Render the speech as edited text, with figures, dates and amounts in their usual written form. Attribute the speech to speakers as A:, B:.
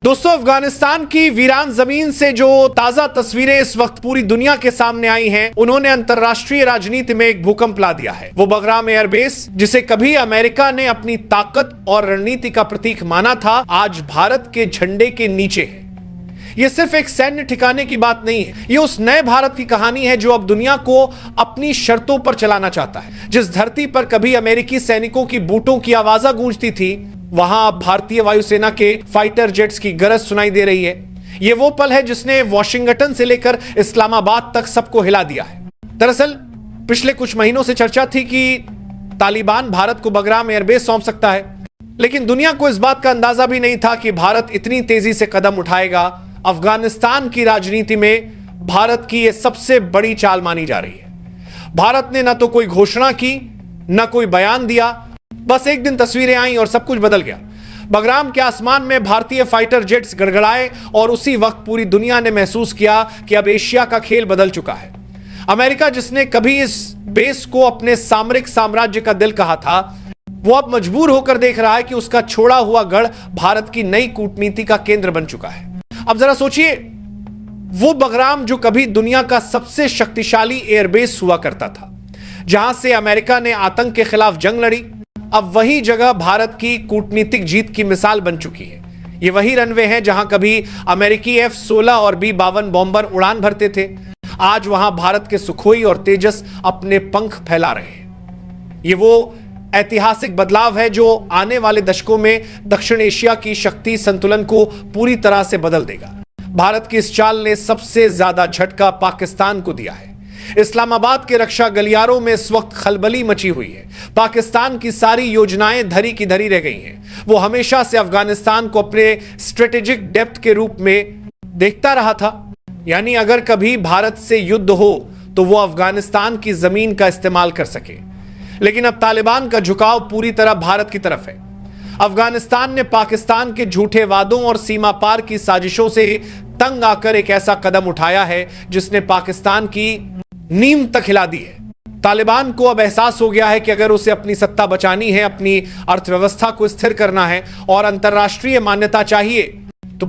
A: दोस्तों, अफगानिस्तान की वीरान जमीन से जो ताजा तस्वीरें इस वक्त पूरी दुनिया के सामने आई हैं, उन्होंने अंतर्राष्ट्रीय राजनीति में एक भूकंप ला दिया है। वो बगराम एयरबेस, जिसे कभी अमेरिका ने अपनी ताकत और रणनीति का प्रतीक माना था, आज भारत के झंडे के नीचे है। ये सिर्फ एक सैन्य ठिकाने की बात नहीं है, ये उस नए भारत की कहानी है जो अब दुनिया को अपनी शर्तों पर चलाना चाहता है। जिस धरती पर कभी अमेरिकी सैनिकों की बूटों की आवाज़ गूंजती थी, वहां भारतीय वायुसेना के फाइटर जेट्स की गरज सुनाई दे रही है। यह वो पल है जिसने वॉशिंगटन से लेकर इस्लामाबाद तक सबको हिला दिया है। दरअसल पिछले कुछ महीनों से चर्चा थी कि तालिबान भारत को बगराम एयरबेस सौंप सकता है, लेकिन दुनिया को इस बात का अंदाजा भी नहीं था कि भारत इतनी तेजी से कदम उठाएगा। अफगानिस्तान की राजनीति में भारत की यह सबसे बड़ी चाल मानी जा रही है। भारत ने ना तो कोई घोषणा की, ना कोई बयान दिया, बस एक दिन तस्वीरें आई और सब कुछ बदल गया। बगराम के आसमान में भारतीय फाइटर जेट्स गड़गड़ाए और उसी वक्त पूरी दुनिया ने महसूस किया कि अब एशिया का खेल बदल चुका है। अमेरिका, जिसने कभी इस बेस को अपने सामरिक साम्राज्य का दिल कहा था, वो अब मजबूर होकर देख रहा है कि उसका छोड़ा हुआ गढ़ भारत की नई कूटनीति का केंद्र बन चुका है। अब जरा सोचिए, वो बगराम जो कभी दुनिया का सबसे शक्तिशाली एयरबेस हुआ करता था, जहां से अमेरिका ने आतंक के खिलाफ जंग लड़ी, अब वही जगह भारत की कूटनीतिक जीत की मिसाल बन चुकी है। ये वही रनवे है जहां कभी अमेरिकी F-16 और B-52 बॉम्बर उड़ान भरते थे। आज वहां भारत के सुखोई और तेजस अपने पंख फैला रहे हैं। ये वो ऐतिहासिक बदलाव है जो आने वाले दशकों में दक्षिण एशिया की शक्ति संतुलन को पूरी तरह से बदल देगा। भारत की इस चाल ने सबसे ज्यादा झटका पाकिस्तान को दिया है। इस्लामाबाद के रक्षा गलियारों में इस वक्त खलबली मची हुई है। पाकिस्तान की सारी योजनाएं धरी की धरी रह गई हैं। वो हमेशा से अफगानिस्तान को अपने स्ट्रेटेजिक डेप्थ के रूप में देखता रहा था, यानी अगर कभी भारत से युद्ध हो तो वो अफगानिस्तान की जमीन का इस्तेमाल कर सके। लेकिन अब तालिबान का झुकाव पूरी तरह भारत की तरफ है। अफगानिस्तान ने पाकिस्तान के झूठे वादों और सीमा पार की साजिशों से तंग आकर एक ऐसा कदम उठाया है जिसने पाकिस्तान की नींव तक हिला दी है। तालिबान को अब एहसास हो गया है कि अगर उसे अपनी सत्ता बचानी है, अपनी अर्थव्यवस्था को स्थिर करना है और अंतर्राष्ट्रीय मान्यता चाहिए,